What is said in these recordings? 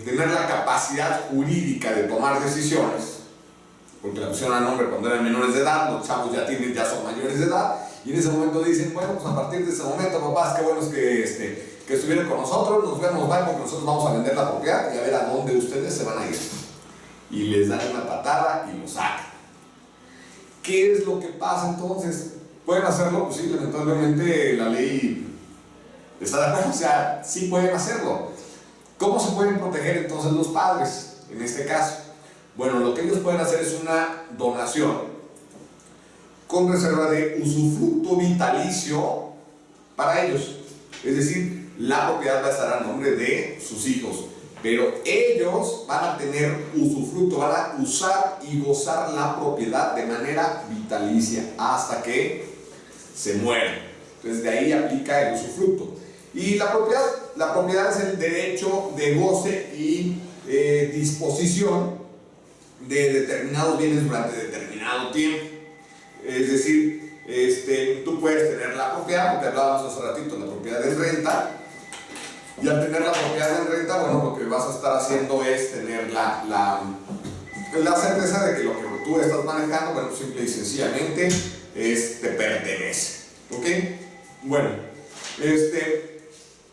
tener la capacidad jurídica de tomar decisiones, porque la pusieron a nombre cuando eran menores de edad, los chavos ya son mayores de edad, y en ese momento dicen, bueno, pues a partir de ese momento, papás, qué bueno es que estuvieron con nosotros, nos vemos, bye, porque nosotros vamos a vender la propiedad y a ver a dónde ustedes se van a ir. Y les dan una patada y lo sacan. ¿Qué es lo que pasa entonces? ¿Pueden hacerlo? Pues sí, lamentablemente la ley está de acuerdo, o sea, sí pueden hacerlo. ¿Cómo se pueden proteger entonces los padres en este caso? Bueno, lo que ellos pueden hacer es una donación con reserva de usufructo vitalicio para ellos. Es decir, la propiedad va a estar a nombre de sus hijos, pero ellos van a tener usufructo, van a usar y gozar la propiedad de manera vitalicia hasta que se mueren. Entonces de ahí aplica el usufructo. Y la propiedad es el derecho de goce y disposición de determinados bienes durante determinado tiempo. Es decir, tú puedes tener la propiedad, porque hablábamos hace ratito, la propiedad es renta, y al tener la propiedad en renta, bueno, lo que vas a estar haciendo es tener la certeza de que lo que tú estás manejando, bueno, simple y sencillamente te pertenece. ¿Ok? Bueno,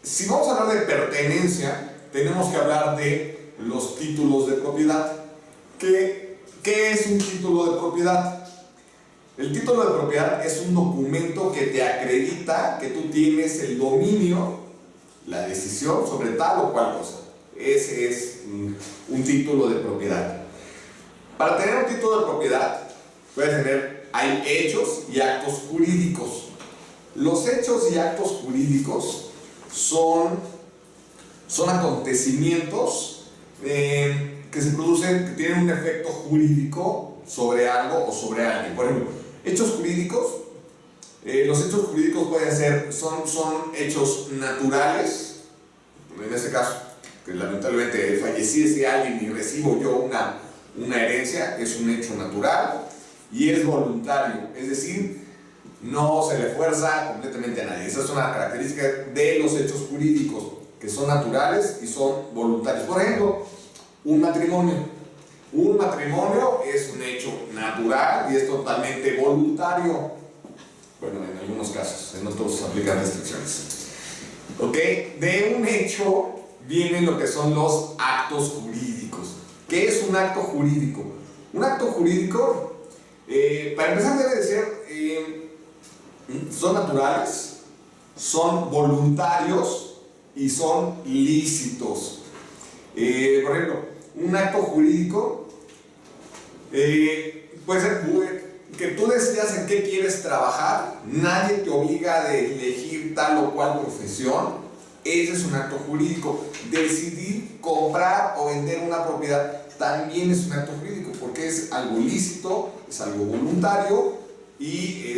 si vamos a hablar de pertenencia, tenemos que hablar de los títulos de propiedad. ¿Qué es un título de propiedad? El título de propiedad es un documento que te acredita que tú tienes el dominio, la decisión sobre tal o cual cosa. Ese es un título de propiedad. Para tener un título de propiedad, hay hechos y actos jurídicos. Los hechos y actos jurídicos son acontecimientos que se producen, que tienen un efecto jurídico sobre algo o sobre alguien. Por ejemplo, hechos jurídicos, los hechos jurídicos pueden ser, son hechos naturales, en este caso, que lamentablemente falleciese alguien y recibo yo una herencia, es un hecho natural y es voluntario, es decir, no se le fuerza completamente a nadie. Esa es una característica de los hechos jurídicos, que son naturales y son voluntarios. Por ejemplo, un matrimonio. Un matrimonio es un hecho natural y es totalmente voluntario. Bueno, en algunos casos, en otros aplican restricciones. ¿Ok? De un hecho vienen lo que son los actos jurídicos. ¿Qué es un acto jurídico? Un acto jurídico, para empezar, debe de ser, son naturales, son voluntarios y son lícitos. Por ejemplo, un acto jurídico puede ser que tú decidas en qué quieres trabajar, nadie te obliga a elegir tal o cual profesión. Ese es un acto jurídico. Decidir comprar o vender una propiedad también es un acto jurídico, porque es algo lícito, es algo voluntario y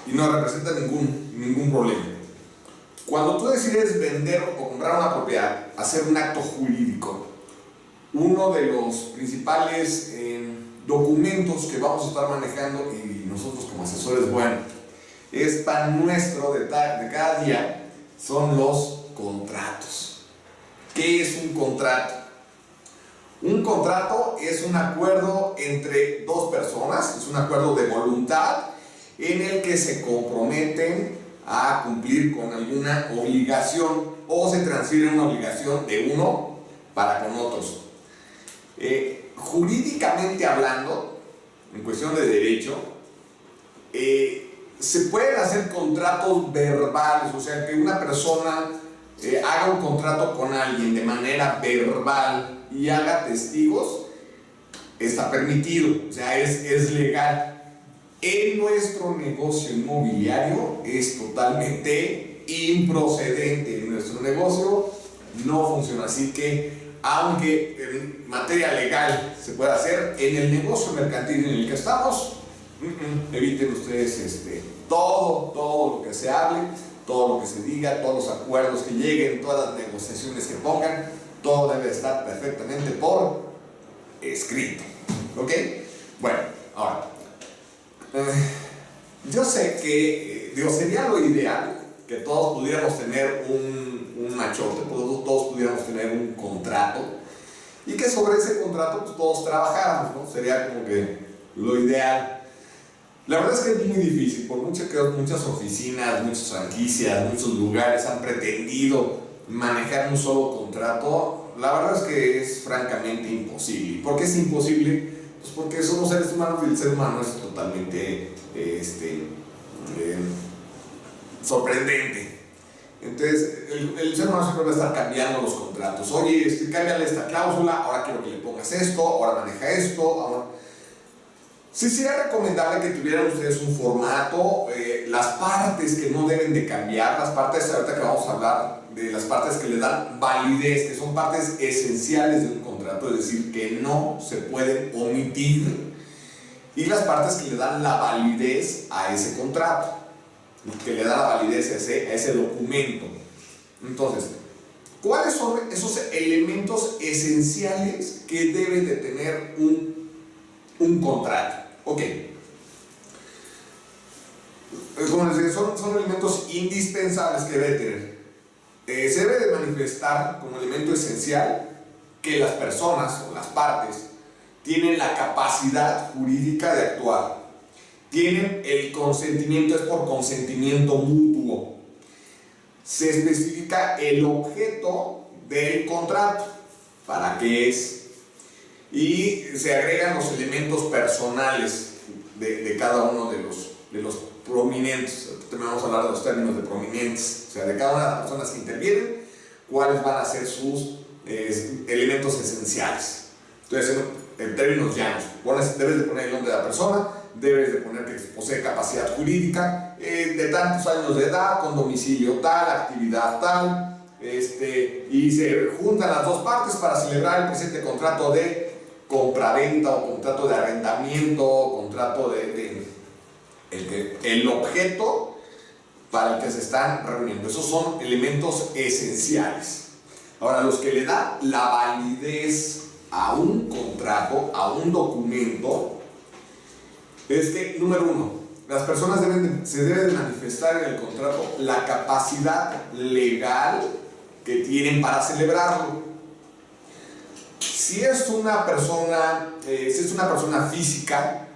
no representa ningún problema. Cuando tú decides vender o comprar una propiedad, hacer un acto jurídico, uno de los principales documentos que vamos a estar manejando, y nosotros como asesores, bueno, es pan nuestro de cada día, son los contratos. ¿Qué es un contrato? Un contrato es un acuerdo entre dos personas, es un acuerdo de voluntad en el que se comprometen a cumplir con alguna obligación o se transfiere una obligación de uno para con otros. Jurídicamente hablando, en cuestión de derecho, se pueden hacer contratos verbales, o sea, que una persona haga un contrato con alguien de manera verbal y haga testigos, está permitido, o sea, es legal. En nuestro negocio inmobiliario es totalmente improcedente. En nuestro negocio no funciona así, que aunque en materia legal se puede hacer, en el negocio mercantil en el que estamos, eviten ustedes todo lo que se hable, todo lo que se diga, todos los acuerdos que lleguen, todas las negociaciones que pongan, todo debe estar perfectamente por escrito. ¿Ok? Bueno, ahora, yo sé que sería lo ideal que todos pudiéramos tener un machote, todos pudiéramos tener un contrato y que sobre ese contrato pues, todos trabajáramos, ¿no? Sería como que lo ideal. La verdad es que es muy difícil, por mucho que muchas oficinas, muchas franquicias, muchos lugares han pretendido manejar un solo contrato, la verdad es que es francamente imposible. ¿Por qué es imposible? Pues porque somos seres humanos y el ser humano es totalmente sorprendente. Entonces, el ser humano siempre va a estar cambiando los contratos. Oye, cámbiale esta cláusula, ahora quiero que le pongas esto, ahora maneja esto, ahora... Sí sería recomendable que tuvieran ustedes un formato, las partes que no deben de cambiar, las partes, ahorita que vamos a hablar de las partes que le dan validez, que son partes esenciales de un contrato, es decir, que no se pueden omitir, y las partes que le dan la validez a ese contrato, que le da la validez a ese documento. Entonces, ¿cuáles son esos elementos esenciales que debe de tener un contrato? Ok, como les decía, son elementos indispensables que debe tener. Se debe de manifestar como elemento esencial que las personas o las partes tienen la capacidad jurídica de actuar, tienen el consentimiento, es por consentimiento mutuo. Se especifica el objeto del contrato, para qué es, y se agregan los elementos personales de cada uno de los prominentes. También vamos a hablar de los términos de prominentes, o sea, de cada una de las personas que intervienen, cuáles van a ser sus elementos esenciales. Entonces, en términos llanos, debes de poner el nombre de la persona, debes de poner que posee capacidad jurídica, de tantos años de edad, con domicilio tal, actividad tal, y se juntan las dos partes para celebrar el presente contrato de compraventa o contrato de arrendamiento, o contrato el objeto para el que se están reuniendo. Esos son elementos esenciales. Ahora, los que le dan la validez a un contrato, a un documento, es que, número uno, las personas se deben manifestar en el contrato la capacidad legal que tienen para celebrarlo. Si es una persona física,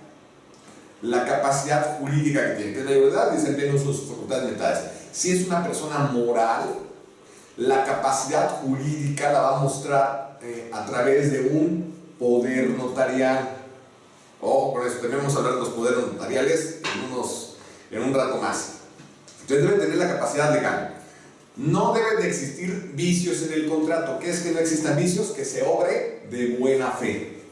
la capacidad jurídica que tiene, que de verdad desempeña sus facultades mentales. Si es una persona moral, la capacidad jurídica la va a mostrar a través de un poder notarial. Ojo con eso, tenemos que hablar de los poderes notariales en un rato más. Entonces deben tener la capacidad legal. No deben de existir vicios en el contrato. ¿Qué es que no existan vicios? Que se obre de buena fe,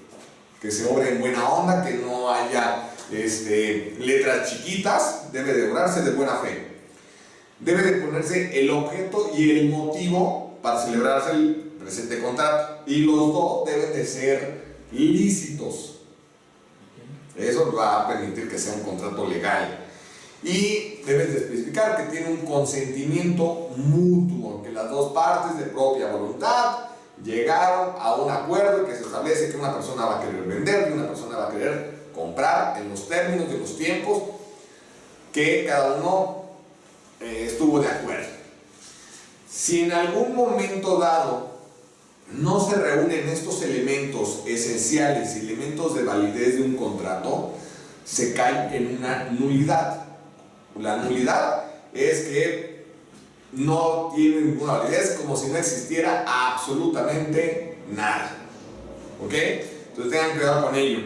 que se obre en buena onda, que no haya letras chiquitas. Debe de obrarse de buena fe. Debe de ponerse el objeto y el motivo para celebrarse el presente contrato, y los dos deben de ser lícitos. Eso va a permitir que sea un contrato legal. Y debes de especificar que tiene un consentimiento mutuo, que las dos partes de propia voluntad llegaron a un acuerdo, que se establece que una persona va a querer vender y una persona va a querer comprar en los términos de los tiempos que cada uno estuvo de acuerdo. Si en algún momento dado no se reúnen estos elementos esenciales, elementos de validez de un contrato, se cae en una nulidad. La nulidad es que no tiene ninguna validez, como si no existiera absolutamente nada. ¿Ok? Entonces tengan cuidado con ello.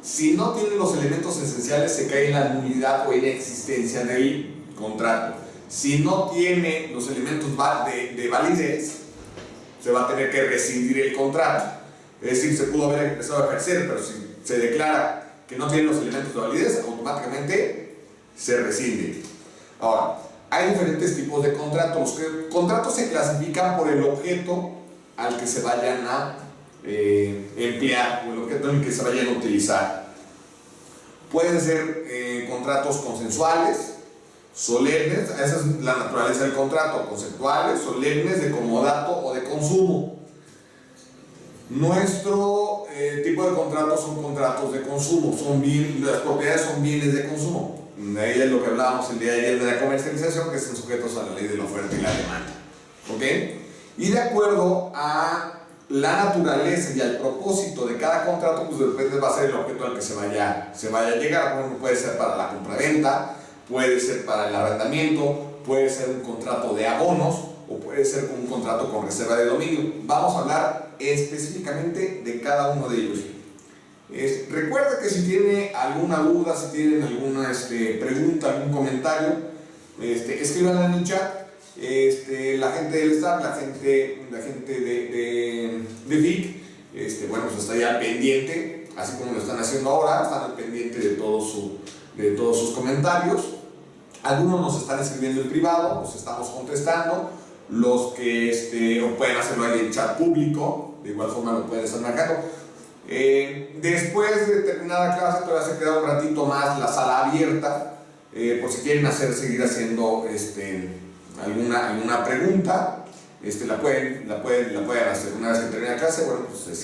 Si no tienen los elementos esenciales, se cae en la nulidad o inexistencia del contrato. Si no tiene los elementos de validez, se va a tener que rescindir el contrato. Es decir, se pudo haber empezado a ejercer, pero si se declara que no tiene los elementos de validez, automáticamente se rescinde. Ahora, hay diferentes tipos de contratos. Los contratos se clasifican por el objeto al que se vayan a emplear, o el objeto en el que se vayan a utilizar. Pueden ser contratos consensuales, solemnes, esa es la naturaleza del contrato, conceptuales, solemnes, de comodato o de consumo. Nuestro tipo de contratos son contratos de consumo, las propiedades son bienes de consumo. ahí es lo que hablábamos el día de ayer de la comercialización, que están sujetos a la ley de la oferta y la demanda. ¿Ok? Y de acuerdo a la naturaleza y al propósito de cada contrato, pues depende, va a ser el objeto al que se vaya a llegar. Bueno, puede ser para la compraventa, puede ser para el arrendamiento, puede ser un contrato de abonos o puede ser un contrato con reserva de dominio. Vamos a hablar específicamente de cada uno de ellos. Recuerda que si tiene alguna duda, si tienen alguna pregunta, algún comentario, escríbanla en el chat. La gente del staff, la gente de VIC, bueno, pues está ya al pendiente, así como lo están haciendo ahora, están al pendiente de todos sus comentarios. Algunos nos están escribiendo en privado, nos estamos contestando. Los que pueden hacerlo ahí en chat público, de igual forma lo pueden estar marcando. Después de terminada clase, todavía se queda un ratito más la sala abierta, por si quieren seguir haciendo alguna pregunta, la pueden hacer. Una vez que termine la clase, bueno, pues se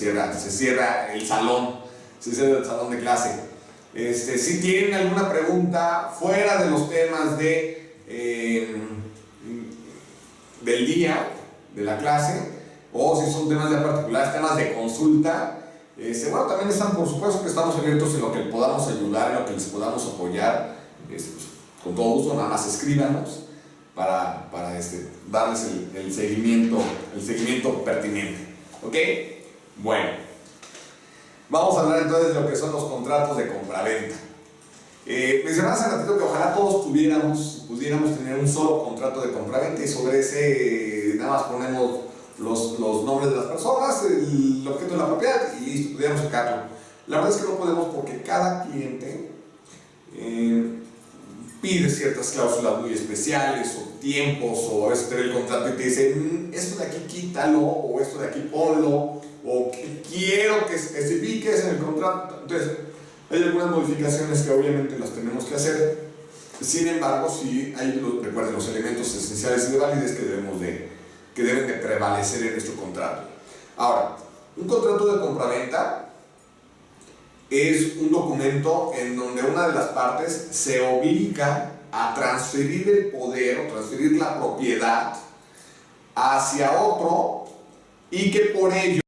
cierra el salón de clase. Si tienen alguna pregunta fuera de los temas del día, de la clase, o si son temas ya particulares, temas de consulta, bueno, también están, por supuesto que estamos abiertos en lo que podamos ayudar, en lo que les podamos apoyar, pues, con todo gusto, nada más escríbanos para darles el seguimiento pertinente. ¿Ok? Bueno, vamos a hablar entonces de lo que son los contratos de compraventa. Mencionaba hace ratito que ojalá todos pudiéramos tener un solo contrato de compraventa y sobre ese nada más ponemos los nombres de las personas, el objeto de la propiedad y listo, pudiéramos sacarlo. La verdad es que no podemos porque cada cliente pide ciertas cláusulas muy especiales o tiempos, o a veces te ve el contrato y te dice esto de aquí quítalo, o esto de aquí ponlo, o quiero que especifiques en el contrato. Entonces hay algunas modificaciones que obviamente las tenemos que hacer. Sin embargo, sí hay, recuerden, los elementos esenciales y de validez que deben de prevalecer en nuestro contrato. Ahora, un contrato de compraventa es un documento en donde una de las partes se obliga a transferir el poder o transferir la propiedad hacia otro y que por ello